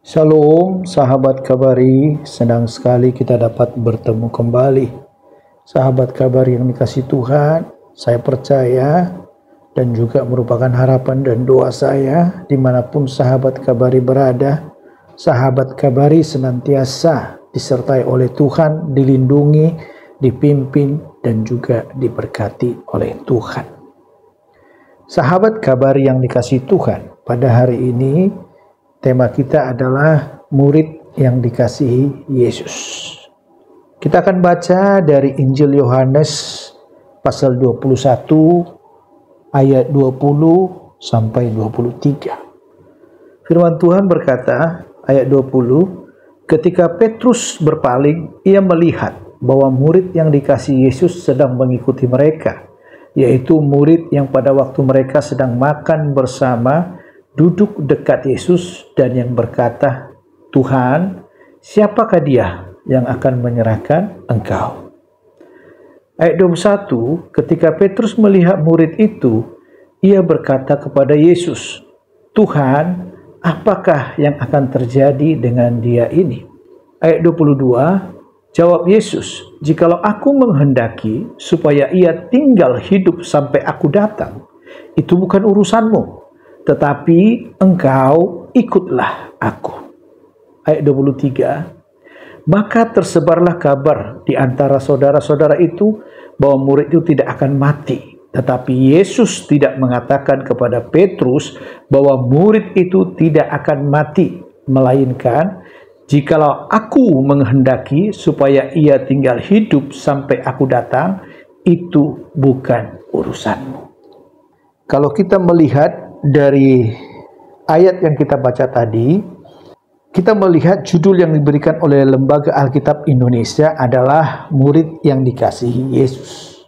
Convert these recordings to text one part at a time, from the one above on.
Shalom, sahabat Kabari. Senang sekali kita dapat bertemu kembali. Sahabat Kabari yang dikasihi Tuhan, saya percaya dan juga merupakan harapan dan doa saya dimanapun sahabat Kabari berada. Sahabat Kabari senantiasa disertai oleh Tuhan, dilindungi, dipimpin, dan juga diberkati oleh Tuhan. Sahabat Kabari yang dikasihi Tuhan, pada hari ini tema kita adalah murid yang dikasihi Yesus. Kita akan baca dari Injil Yohanes pasal 21 ayat 20 sampai 23. Firman Tuhan berkata, ayat 20, ketika Petrus berpaling, ia melihat bahwa murid yang dikasihi Yesus sedang mengikuti mereka, yaitu murid yang pada waktu mereka sedang makan bersama duduk dekat Yesus dan yang berkata, Tuhan, siapakah dia yang akan menyerahkan Engkau? Ayat 21, ketika Petrus melihat murid itu, ia berkata kepada Yesus, Tuhan, apakah yang akan terjadi dengan dia ini? Ayat 22, jawab Yesus, jikalau aku menghendaki supaya ia tinggal hidup sampai aku datang, itu bukan urusanmu. Tetapi engkau ikutlah aku. Ayat 23. Maka tersebarlah kabar di antara saudara-saudara itu bahwa murid itu tidak akan mati. Tetapi Yesus tidak mengatakan kepada Petrus bahwa murid itu tidak akan mati. Melainkan, jikalau aku menghendaki supaya ia tinggal hidup sampai aku datang, itu bukan urusanmu. Kalau kita melihat dari ayat yang kita baca tadi, kita melihat judul yang diberikan oleh Lembaga Alkitab Indonesia adalah Murid yang Dikasihi Yesus.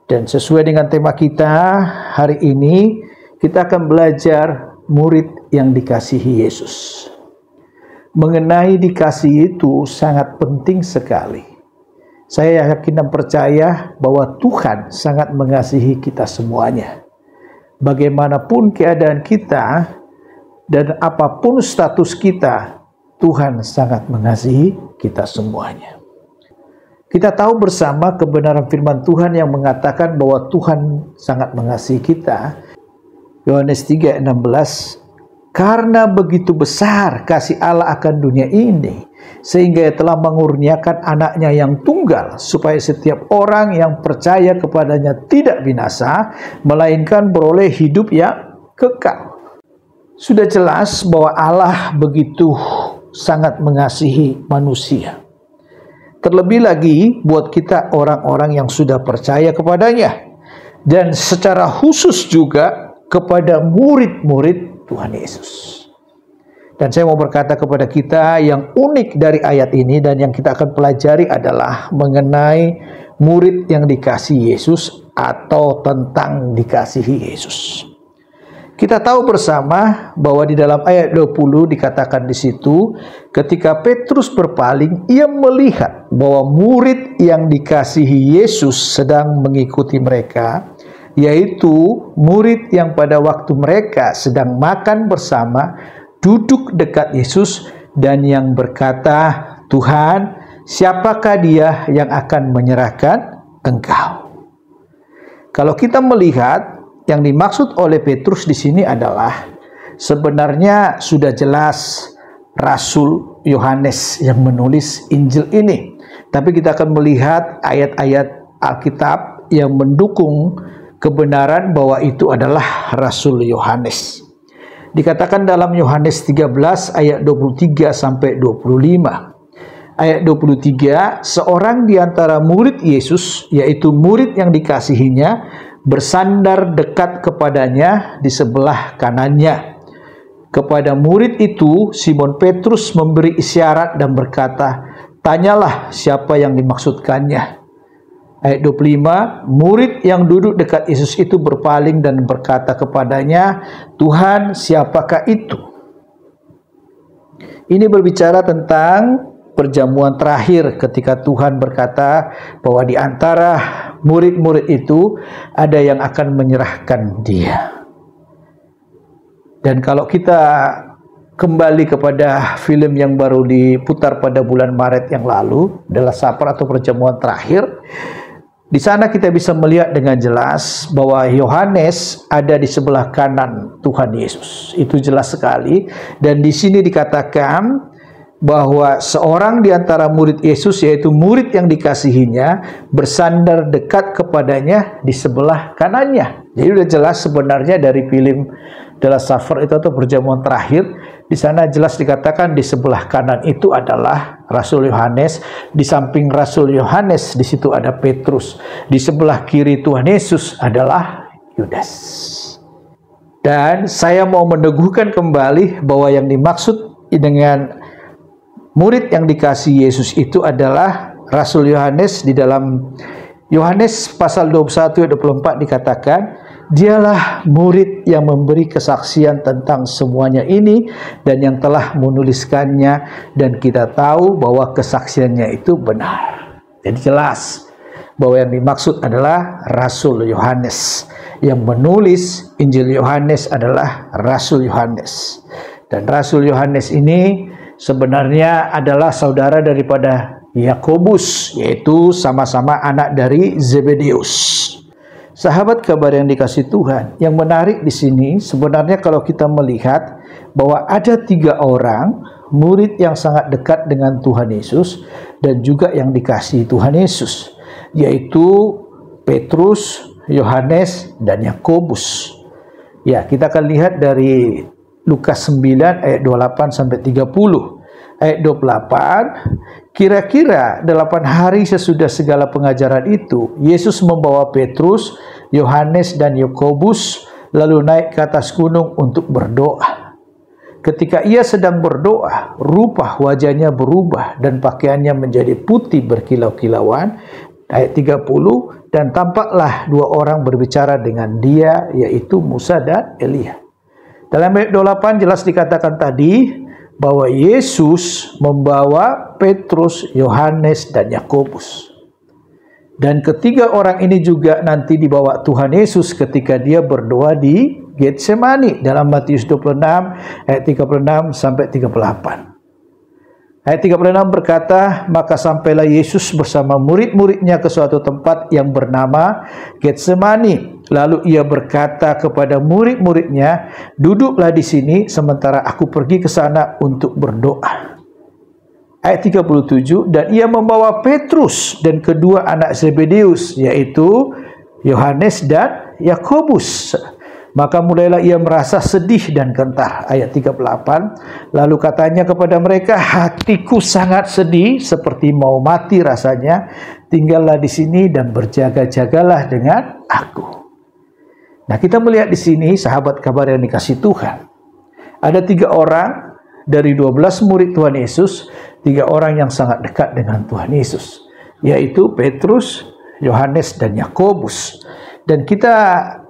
Dan sesuai dengan tema kita hari ini, kita akan belajar murid yang dikasihi Yesus. Mengenai dikasihi itu sangat penting sekali. Saya yakin dan percaya bahwa Tuhan sangat mengasihi kita semuanya. Bagaimanapun keadaan kita dan apapun status kita, Tuhan sangat mengasihi kita semuanya. Kita tahu bersama kebenaran firman Tuhan yang mengatakan bahwa Tuhan sangat mengasihi kita. Yohanes 3:16, karena begitu besar kasih Allah akan dunia ini, sehingga ia telah mengurniakan anaknya yang tunggal, supaya setiap orang yang percaya kepadanya tidak binasa, melainkan beroleh hidup yang kekal. Sudah jelas bahwa Allah begitu sangat mengasihi manusia. Terlebih lagi buat kita orang-orang yang sudah percaya kepadanya. Dan secara khusus juga kepada murid-murid Tuhan Yesus. Dan saya mau berkata kepada kita yang unik dari ayat ini dan yang kita akan pelajari adalah mengenai murid yang dikasihi Yesus atau tentang dikasihi Yesus. Kita tahu bersama bahwa di dalam ayat 20 dikatakan di situ, ketika Petrus berpaling, ia melihat bahwa murid yang dikasihi Yesus sedang mengikuti mereka, yaitu murid yang pada waktu mereka sedang makan bersama duduk dekat Yesus dan yang berkata, Tuhan, siapakah dia yang akan menyerahkan Engkau? Kalau kita melihat yang dimaksud oleh Petrus di sini adalah sebenarnya sudah jelas Rasul Yohanes yang menulis Injil ini. Tapi kita akan melihat ayat-ayat Alkitab yang mendukung kebenaran bahwa itu adalah Rasul Yohanes. Dikatakan dalam Yohanes 13 ayat 23 sampai 25. Ayat 23, seorang di antara murid Yesus, yaitu murid yang dikasihinya, bersandar dekat kepadanya di sebelah kanannya. Kepada murid itu, Simon Petrus memberi isyarat dan berkata, tanyalah siapa yang dimaksudkannya. Ayat 25, murid yang duduk dekat Yesus itu berpaling dan berkata kepadanya, Tuhan, siapakah itu? Ini berbicara tentang perjamuan terakhir ketika Tuhan berkata bahwa di antara murid-murid itu ada yang akan menyerahkan dia. Dan kalau kita kembali kepada film yang baru diputar pada bulan Maret yang lalu, adalah Supper atau perjamuan terakhir. Di sana kita bisa melihat dengan jelas bahwa Yohanes ada di sebelah kanan Tuhan Yesus. Itu jelas sekali. Dan di sini dikatakan bahwa seorang di antara murid Yesus, yaitu murid yang dikasihinya, bersandar dekat kepadanya di sebelah kanannya. Jadi sudah jelas sebenarnya dari film adalah Supper itu atau perjamuan terakhir. Di sana jelas dikatakan di sebelah kanan itu adalah Rasul Yohanes, di samping Rasul Yohanes di situ ada Petrus, di sebelah kiri Tuhan Yesus adalah Yudas. Dan saya mau meneguhkan kembali bahwa yang dimaksud dengan murid yang dikasihi Yesus itu adalah Rasul Yohanes. Di dalam Yohanes pasal 21 ayat 24 dikatakan, dialah murid yang memberi kesaksian tentang semuanya ini dan yang telah menuliskannya, dan kita tahu bahwa kesaksiannya itu benar. Jadi jelas bahwa yang dimaksud adalah Rasul Yohanes. Yang menulis Injil Yohanes adalah Rasul Yohanes. Dan Rasul Yohanes ini sebenarnya adalah saudara daripada Yakobus, yaitu sama-sama anak dari Zebedeus. Sahabat kabar yang dikasihi Tuhan, yang menarik di sini sebenarnya kalau kita melihat bahwa ada 3 orang murid yang sangat dekat dengan Tuhan Yesus dan juga yang dikasihi Tuhan Yesus, yaitu Petrus, Yohanes, dan Yakobus. Ya, kita akan lihat dari Lukas 9 ayat 28 sampai 30. Ayat 28, kira-kira 8 hari sesudah segala pengajaran itu, Yesus membawa Petrus, Yohanes, dan Yakobus lalu naik ke atas gunung untuk berdoa. Ketika ia sedang berdoa, rupa wajahnya berubah dan pakaiannya menjadi putih berkilau-kilauan. Ayat 30, dan tampaklah 2 orang berbicara dengan dia, yaitu Musa dan Elia. Dalam ayat 28 jelas dikatakan tadi bahwa Yesus membawa Petrus, Yohanes, dan Yakobus. Dan ketiga orang ini juga nanti dibawa Tuhan Yesus ketika dia berdoa di Getsemani dalam Matius 26 ayat 36 sampai 38. Ayat 36 berkata, maka sampailah Yesus bersama murid-muridnya ke suatu tempat yang bernama Getsemani. Lalu ia berkata kepada murid-muridnya, duduklah di sini sementara aku pergi ke sana untuk berdoa. Ayat 37, dan ia membawa Petrus dan kedua anak Zebedeus, yaitu Yohanes dan Yakobus. Maka mulailah ia merasa sedih dan gentar. Ayat 38, lalu katanya kepada mereka, hatiku sangat sedih seperti mau mati rasanya. Tinggallah di sini dan berjaga-jagalah dengan aku. Nah, kita melihat di sini sahabat kabar yang dikasihi Tuhan. Ada 3 orang dari 12 murid Tuhan Yesus, 3 orang yang sangat dekat dengan Tuhan Yesus, yaitu Petrus, Yohanes, dan Yakobus. Dan kita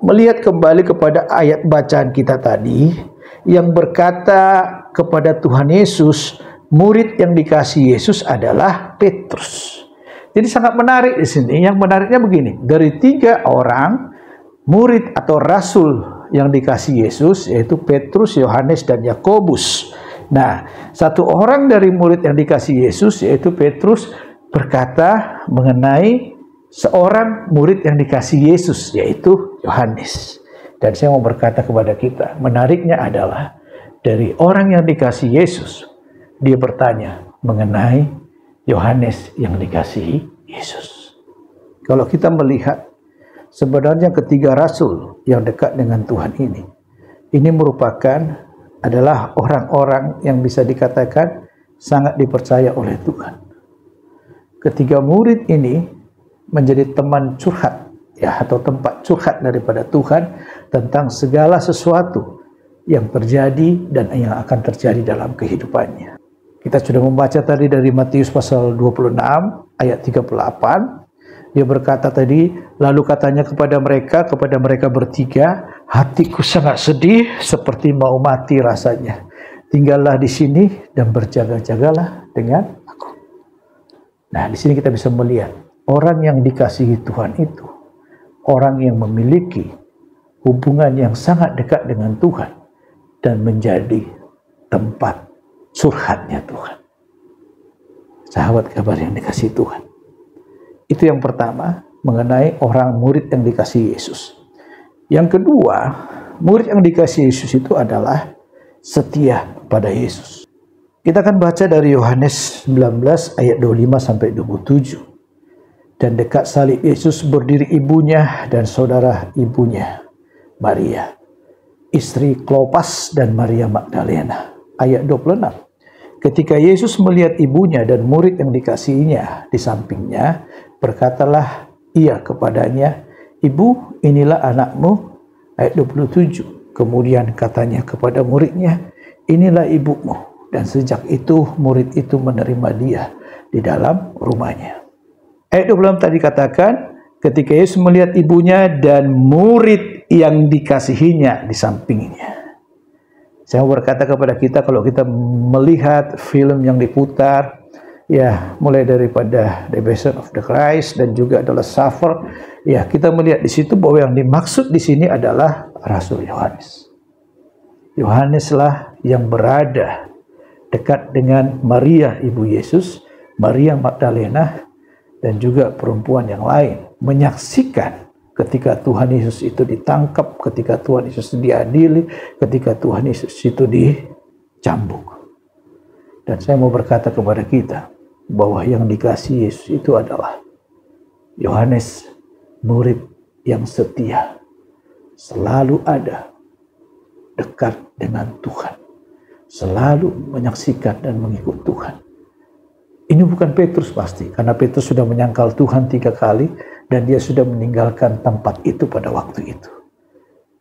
melihat kembali kepada ayat bacaan kita tadi yang berkata kepada Tuhan Yesus, murid yang dikasihi Yesus adalah Petrus. Jadi sangat menarik di sini. Yang menariknya begini, dari 3 orang murid atau rasul yang dikasihi Yesus, yaitu Petrus, Yohanes, dan Yakobus. Nah, 1 orang dari murid yang dikasihi Yesus, yaitu Petrus, berkata mengenai seorang murid yang dikasihi Yesus, yaitu Yohanes. Dan saya mau berkata kepada kita, menariknya adalah dari orang yang dikasihi Yesus, dia bertanya mengenai Yohanes yang dikasihi Yesus. Kalau kita melihat sebenarnya ketiga rasul yang dekat dengan Tuhan ini merupakan adalah orang-orang yang bisa dikatakan sangat dipercaya oleh Tuhan. Ketiga murid ini menjadi teman curhat, ya, atau tempat curhat daripada Tuhan tentang segala sesuatu yang terjadi dan yang akan terjadi dalam kehidupannya. Kita sudah membaca tadi dari Matius pasal 26 ayat 38. Dia berkata tadi, lalu katanya kepada mereka bertiga, hatiku sangat sedih seperti mau mati rasanya. Tinggallah di sini dan berjaga-jagalah dengan aku. Nah, di sini kita bisa melihat orang yang dikasihi Tuhan itu orang yang memiliki hubungan yang sangat dekat dengan Tuhan dan menjadi tempat curhatnya Tuhan. Sahabat kabar yang dikasihi Tuhan. Itu yang pertama, mengenai orang murid yang dikasihi Yesus. Yang kedua, murid yang dikasihi Yesus itu adalah setia pada Yesus. Kita akan baca dari Yohanes 19 ayat 25 sampai 27. Dan dekat salib Yesus berdiri ibunya dan saudara ibunya, Maria, istri Klopas dan Maria Magdalena. Ayat 26. Ketika Yesus melihat ibunya dan murid yang dikasihinya di sampingnya, berkatalah ia kepadanya, "Ibu, inilah anakmu." Ayat 27. Kemudian katanya kepada muridnya, "Inilah ibumu." Dan sejak itu murid itu menerima dia di dalam rumahnya. Ayat 26 tadi katakan, ketika Yesus melihat ibunya dan murid yang dikasihinya di sampingnya. Saya mau berkata kepada kita, kalau kita melihat film yang diputar, ya mulai daripada The Passion of the Christ dan juga adalah Suffer, ya kita melihat di situ bahwa yang dimaksud di sini adalah Rasul Yohanes. Yohaneslah yang berada dekat dengan Maria ibu Yesus, Maria Magdalena, dan juga perempuan yang lain, menyaksikan ketika Tuhan Yesus itu ditangkap, ketika Tuhan Yesus diadili, ketika Tuhan Yesus itu dicambuk. Dan saya mau berkata kepada kita bahwa yang dikasihi Yesus itu adalah Yohanes, murid yang setia, selalu ada dekat dengan Tuhan, selalu menyaksikan dan mengikut Tuhan. Ini bukan Petrus pasti, karena Petrus sudah menyangkal Tuhan 3 kali dan dia sudah meninggalkan tempat itu pada waktu itu.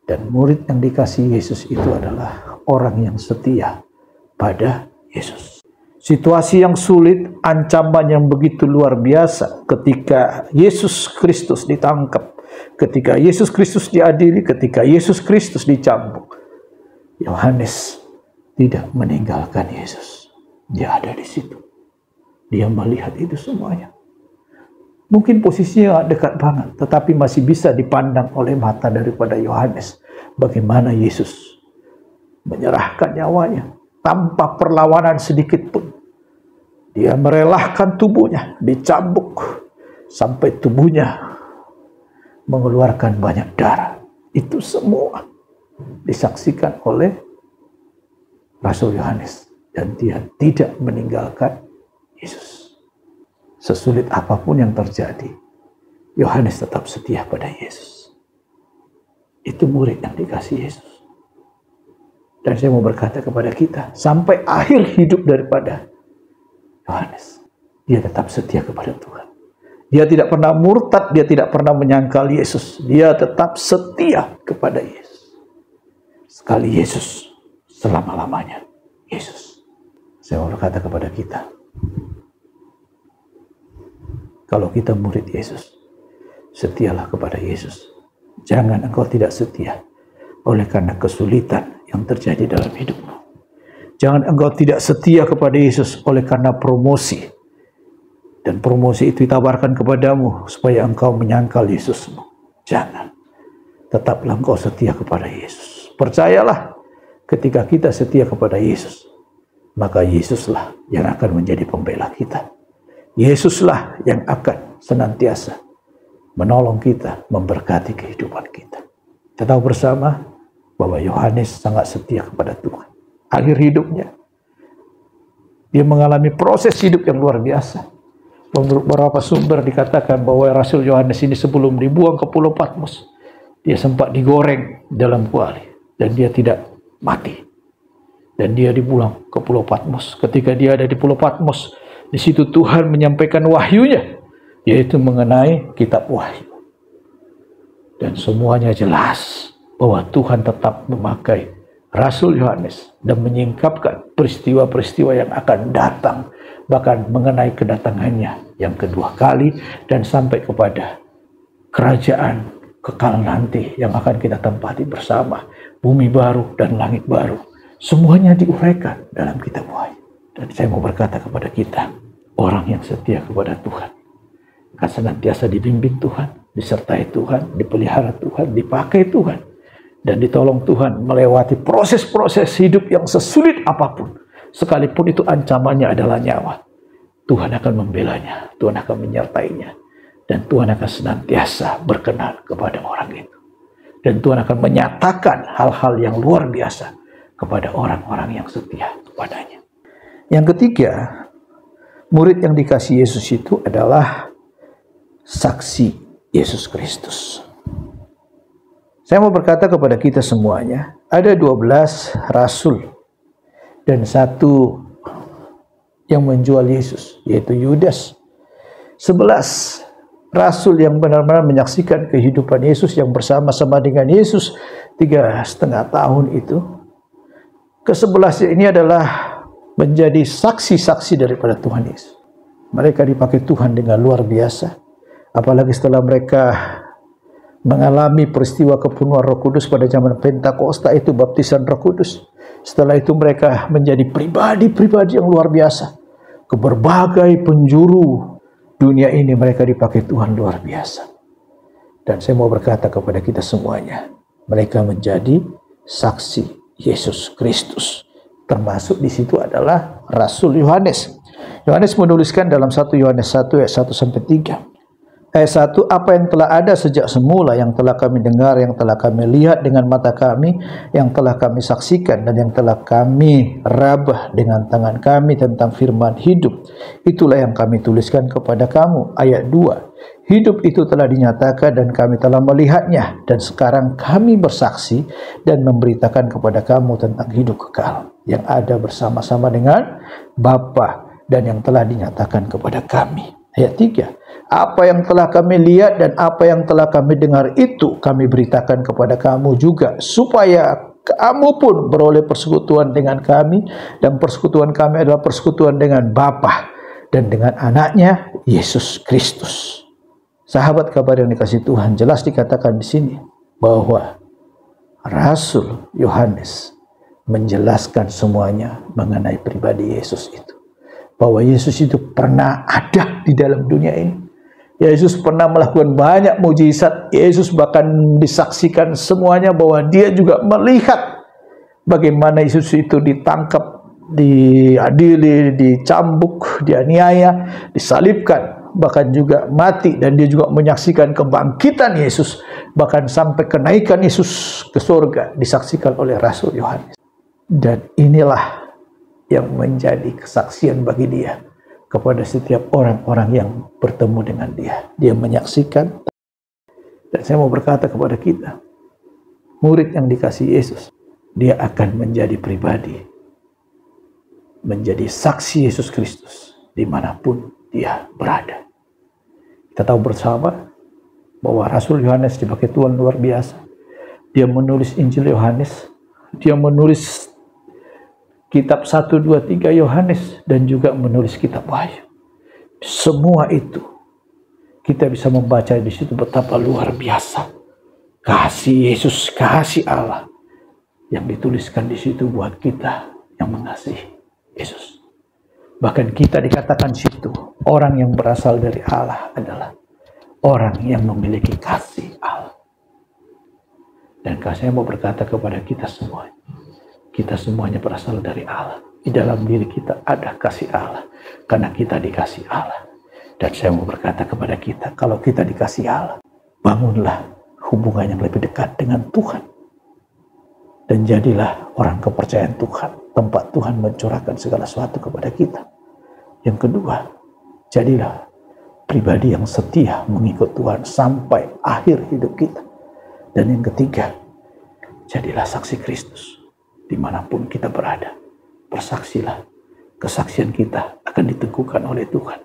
Dan murid yang dikasihi Yesus itu adalah orang yang setia pada Yesus. Situasi yang sulit, ancaman yang begitu luar biasa ketika Yesus Kristus ditangkap, ketika Yesus Kristus diadili, ketika Yesus Kristus dicambuk. Yohanes tidak meninggalkan Yesus. Dia ada di situ. Dia melihat itu semuanya. Mungkin posisinya dekat banget, tetapi masih bisa dipandang oleh mata daripada Yohanes. Bagaimana Yesus menyerahkan nyawanya tanpa perlawanan sedikit pun. Dia merelahkan tubuhnya, dicambuk sampai tubuhnya mengeluarkan banyak darah. Itu semua disaksikan oleh Rasul Yohanes, dan dia tidak meninggalkan Yesus. Sesulit apapun yang terjadi, Yohanes tetap setia pada Yesus. Itu murid yang dikasihi Yesus. Dan saya mau berkata kepada kita, sampai akhir hidup daripada Yohanes, dia tetap setia kepada Tuhan. Dia tidak pernah murtad, dia tidak pernah menyangkal Yesus. Dia tetap setia kepada Yesus. Sekali Yesus, selama-lamanya Yesus. Saya mau berkata kepada kita, kalau kita murid Yesus, setialah kepada Yesus. Jangan engkau tidak setia oleh karena kesulitan yang terjadi dalam hidupmu. Jangan engkau tidak setia kepada Yesus oleh karena promosi. Dan promosi itu ditawarkan kepadamu supaya engkau menyangkal Yesusmu. Jangan. Tetaplah engkau setia kepada Yesus. Percayalah, ketika kita setia kepada Yesus, maka Yesuslah yang akan menjadi pembela kita. Yesuslah yang akan senantiasa menolong kita, memberkati kehidupan kita. Kita tahu bersama bahwa Yohanes sangat setia kepada Tuhan. Akhir hidupnya, dia mengalami proses hidup yang luar biasa. Menurut beberapa sumber dikatakan bahwa Rasul Yohanes ini sebelum dibuang ke Pulau Patmos, dia sempat digoreng dalam kuali dan dia tidak mati. Dan dia dibuang ke Pulau Patmos. Ketika dia ada di Pulau Patmos, di situ Tuhan menyampaikan wahyunya, yaitu mengenai kitab Wahyu. Dan semuanya jelas bahwa Tuhan tetap memakai Rasul Yohanes dan menyingkapkan peristiwa-peristiwa yang akan datang, bahkan mengenai kedatangannya yang kedua kali dan sampai kepada kerajaan kekal nanti yang akan kita tempati bersama, bumi baru dan langit baru. Semuanya diuraikan dalam kitab Wahyu. Dan saya mau berkata kepada kita, orang yang setia kepada Tuhan akan senantiasa dibimbing Tuhan, disertai Tuhan, dipelihara Tuhan, dipakai Tuhan. dan ditolong Tuhan melewati proses-proses hidup yang sesulit apapun, sekalipun itu ancamannya adalah nyawa, Tuhan akan membelanya, Tuhan akan menyertainya, dan Tuhan akan senantiasa berkenan kepada orang itu. Dan Tuhan akan menyatakan hal-hal yang luar biasa kepada orang-orang yang setia kepadanya. Yang ketiga, murid yang dikasih Yesus itu adalah saksi Yesus Kristus. Saya mau berkata kepada kita semuanya, ada 12 rasul dan satu yang menjual Yesus, yaitu Yudas. 11 rasul yang benar-benar menyaksikan kehidupan Yesus, yang bersama-sama dengan Yesus 3,5 tahun itu. Ke-11 ini adalah menjadi saksi-saksi daripada Tuhan Yesus. Mereka dipakai Tuhan dengan luar biasa. Apalagi setelah mereka mengalami peristiwa kepenuhan Roh Kudus pada zaman Pentakosta, itu baptisan Roh Kudus. Setelah itu mereka menjadi pribadi-pribadi yang luar biasa. Ke berbagai penjuru dunia ini mereka dipakai Tuhan luar biasa. Dan saya mau berkata kepada kita semuanya, mereka menjadi saksi Yesus Kristus. Termasuk di situ adalah Rasul Yohanes. Yohanes menuliskan dalam 1 Yohanes 1 ayat 1-3. Ayat 1, apa yang telah ada sejak semula, yang telah kami dengar, yang telah kami lihat dengan mata kami, yang telah kami saksikan, dan yang telah kami rabah dengan tangan kami tentang firman hidup. Itulah yang kami tuliskan kepada kamu. Ayat 2, hidup itu telah dinyatakan dan kami telah melihatnya, dan sekarang kami bersaksi dan memberitakan kepada kamu tentang hidup kekal yang ada bersama-sama dengan Bapa dan yang telah dinyatakan kepada kami. Ayat 3, apa yang telah kami lihat dan apa yang telah kami dengar itu kami beritakan kepada kamu juga, supaya kamu pun beroleh persekutuan dengan kami, dan persekutuan kami adalah persekutuan dengan Bapa dan dengan anaknya Yesus Kristus. Sahabat kabar yang dikasihi Tuhan, jelas dikatakan di sini bahwa Rasul Yohanes menjelaskan semuanya mengenai pribadi Yesus itu. Bahwa Yesus itu pernah ada di dalam dunia ini. Yesus pernah melakukan banyak mujizat. Yesus bahkan disaksikan semuanya bahwa dia juga melihat bagaimana Yesus itu ditangkap, diadili, dicambuk, dianiaya, disalibkan, bahkan juga mati. Dan dia juga menyaksikan kebangkitan Yesus, bahkan sampai kenaikan Yesus ke surga disaksikan oleh Rasul Yohanes. Dan inilah yang menjadi kesaksian bagi dia kepada setiap orang-orang yang bertemu dengan dia. Dia menyaksikan. Dan saya mau berkata kepada kita, murid yang dikasih Yesus, dia akan menjadi pribadi, menjadi saksi Yesus Kristus dimanapun dia berada. Kita tahu bersama bahwa Rasul Yohanes dipakai Tuhan luar biasa. Dia menulis Injil Yohanes, dia menulis kitab 1, 2, 3 Yohanes, dan juga menulis kitab Wahyu. Semua itu kita bisa membaca di situ betapa luar biasa kasih Yesus, kasih Allah yang dituliskan di situ buat kita yang mengasihi Yesus. Bahkan kita dikatakan situ, orang yang berasal dari Allah adalah orang yang memiliki kasih Allah. Dan saya mau berkata kepada kita semua, kita semuanya berasal dari Allah. Di dalam diri kita ada kasih Allah, karena kita dikasih Allah. Dan saya mau berkata kepada kita, kalau kita dikasih Allah, bangunlah hubungan yang lebih dekat dengan Tuhan. Dan jadilah orang kepercayaan Tuhan, tempat Tuhan mencurahkan segala sesuatu kepada kita. Yang kedua, jadilah pribadi yang setia mengikut Tuhan sampai akhir hidup kita. Dan yang ketiga, jadilah saksi Kristus dimanapun kita berada. Bersaksilah, kesaksian kita akan diteguhkan oleh Tuhan,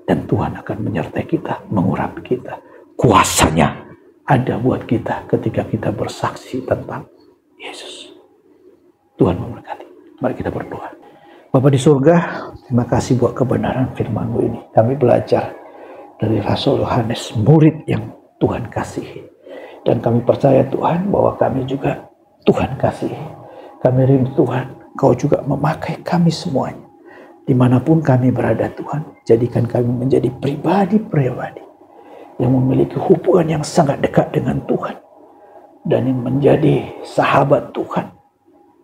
dan Tuhan akan menyertai kita, mengurapi kita. Kuasanya ada buat kita ketika kita bersaksi tentang Yesus. Tuhan memberkati. Mari kita berdoa. Bapa di surga, terima kasih buat kebenaran firman-Mu ini. Kami belajar dari Rasul Yohanes, murid yang Tuhan kasihi. Dan kami percaya Tuhan bahwa kami juga Tuhan kasihi. Kami rindu Tuhan, Kau juga memakai kami semuanya. Dimanapun kami berada Tuhan, jadikan kami menjadi pribadi-pribadi yang memiliki hubungan yang sangat dekat dengan Tuhan. dan yang menjadi sahabat Tuhan.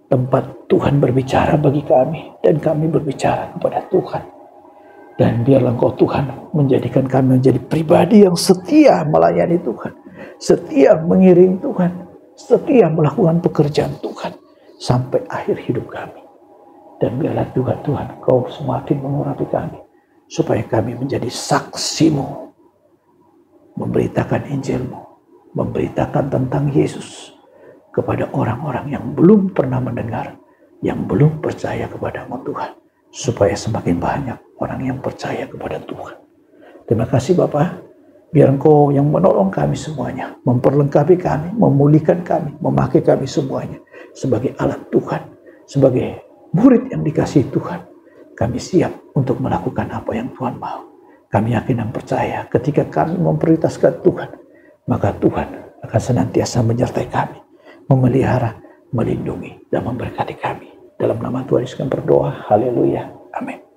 Tempat Tuhan berbicara bagi kami dan kami berbicara kepada Tuhan. Dan biarlah Engkau Tuhan menjadikan kami menjadi pribadi yang setia melayani Tuhan, setia mengiring Tuhan, setia melakukan pekerjaan Tuhan sampai akhir hidup kami. Dan biarlah juga Tuhan Engkau semakin mengurapi kami supaya kami menjadi saksi-Mu, memberitakan Injil-Mu, memberitakan tentang Yesus kepada orang-orang yang belum pernah mendengar, yang belum percaya kepada-Mu Tuhan, supaya semakin banyak orang yang percaya kepada Tuhan. Terima kasih Bapa, biar Engkau yang menolong kami semuanya, memperlengkapi kami, memulihkan kami, memakai kami semuanya sebagai alat Tuhan, sebagai murid yang dikasihi Tuhan. Kami siap untuk melakukan apa yang Tuhan mau. Kami yakin dan percaya ketika kami memprioritaskan Tuhan, maka Tuhan akan senantiasa menyertai kami, memelihara, melindungi, dan memberkati kami. Dalam nama Tuhan Yesus kami berdoa. Haleluya. Amin.